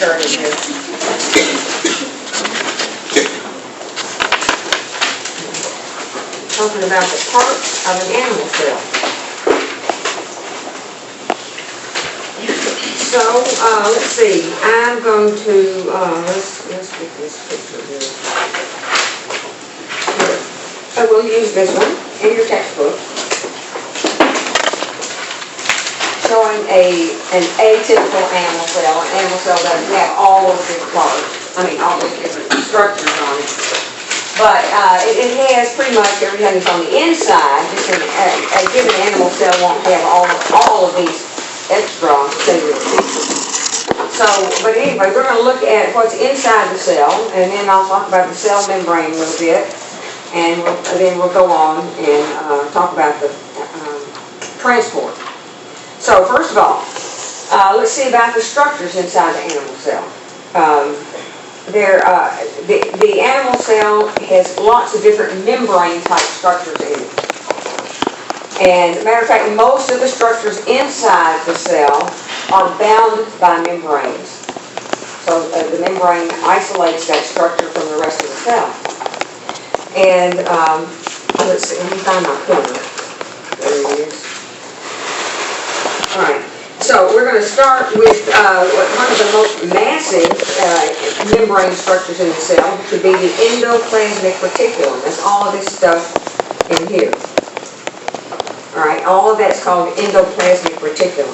started here. Talking about the parts of an animal cell. So, let's see. I'm going to, let's get this picture here. I will use this one in your textbook. Showing an atypical animal cell. An animal cell doesn't have all of the different parts. I mean, all the different structures on it. But it has pretty much everything that's on the inside. Just a given animal cell won't have all of these extra cellular pieces. So, but anyway, we're going to look at what's inside the cell, and then I'll talk about the cell membrane a little bit, and then we'll go on and talk about the transport. So, first of all, let's see about the structures inside the animal cell. The animal cell has lots of different membrane-type structures in it. And, as a matter of fact, most of the structures inside the cell are bound by membranes. So the membrane isolates that structure from the rest of the cell. And, let's see, let me find my pointer. There it is. All right. So we're going to start with one of the most massive membrane structures in the cell, which would be the endoplasmic reticulum. That's all of this stuff in here. All right, all of that's called endoplasmic reticulum.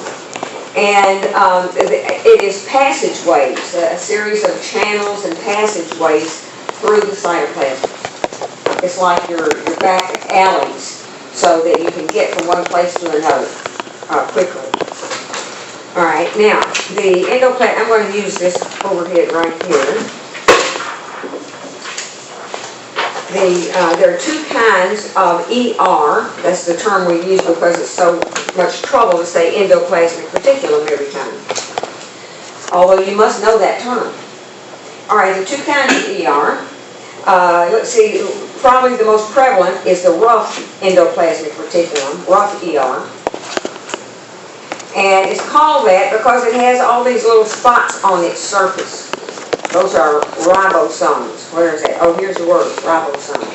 And it is passageways, a series of channels and passageways through the cytoplasm. It's like your back alleys, so that you can get from one place to another quickly. All right, now, the endoplasm, I'm going to use this overhead right here. There are two kinds of ER. That's the term we use because it's so much trouble to say endoplasmic reticulum every time. Although you must know that term. All right, there are two kinds of ER. Let's see, probably the most prevalent is the rough endoplasmic reticulum, rough ER. And it's called that because it has all these little spots on its surface. Those are ribosomes. Where is that? Oh, here's the word, ribosome.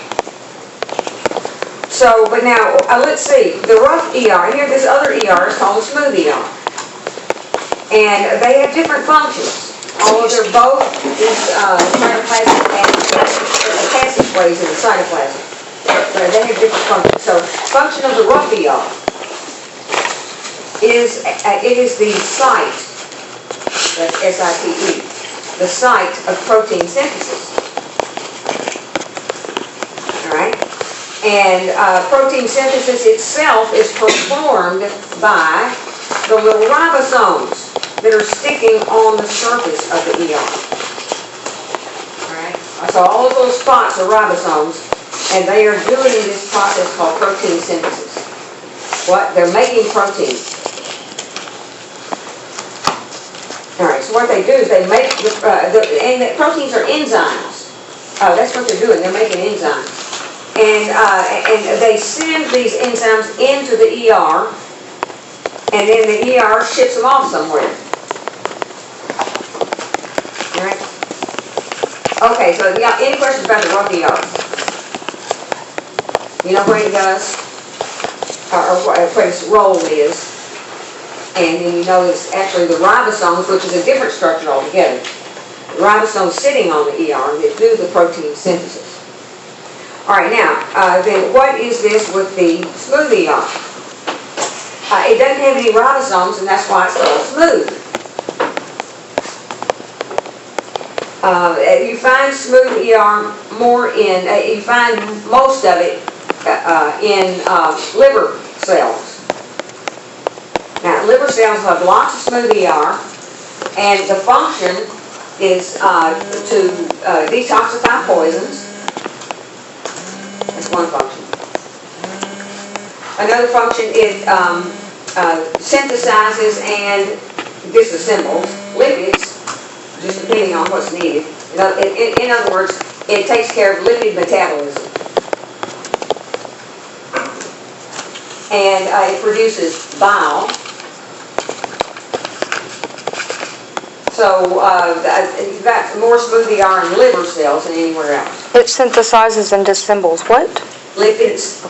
So, but now, let's see. The rough ER, here this other ER is called a smooth ER. And they have different functions. Although they're both these cytoplasmic passageways in the cytoplasm. But they have different functions. So, function of the rough ER is the site, that's S-I-T-E, the site of protein synthesis. All right? And protein synthesis itself is performed by the little ribosomes that are sticking on the surface of the ER. All right? So all of those spots are ribosomes, and they are doing this process called protein synthesis. What? They're making protein. All right, so what they do is they make, and the proteins are enzymes. That's what they're doing, they're making enzymes. And they send these enzymes into the ER, and then the ER ships them off somewhere. All right? Okay, so yeah, any questions about the rough ER? You know what it does? Or what its role is? And then you know it's actually the ribosomes, which is a different structure altogether. The ribosomes sitting on the ER that do the protein synthesis. All right, now, then what is this with the smooth ER? It doesn't have any ribosomes, and that's why it's called smooth. You find smooth ER more in, you find most of it in liver cells. Now, liver cells have lots of smooth ER, and the function is to detoxify poisons. That's one function. Another function, it synthesizes and disassembles lipids, just depending on what's needed. In other words, it takes care of lipid metabolism. And it produces bile. So you've got more smooth ER in liver cells than anywhere else. It synthesizes into symbols. What? Lipids.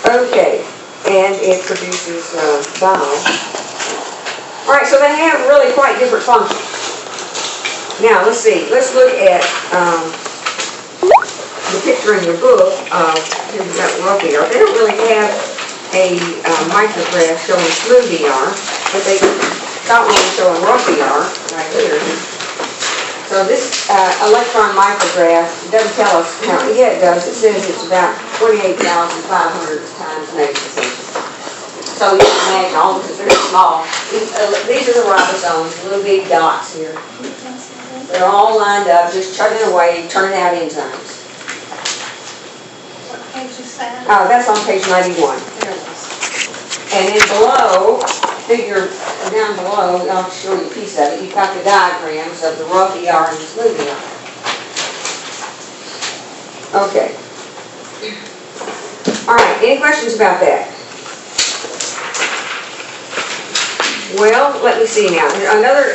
Okay, and it produces bile. All right, so they have really quite different functions. Now, let's see. Let's look at the picture in your book. Here we've got rough ER. They don't really have a micrograph showing smooth ER, but they got one showing rough ER right here. So this electron micrograph doesn't tell us how, yeah it does, it says it's about 28,500 times negative. So you can imagine all this is very small. These are the ribosomes, little big dots here. They're all lined up, just chugging away, turning out enzymes. What page is that? That's on page 91. There it is. And then below, figure down below, I'll show you a piece of it. You've got the diagrams of the rough ER and the smooth ER. Okay. All right, any questions about that? Well, let me see now. Another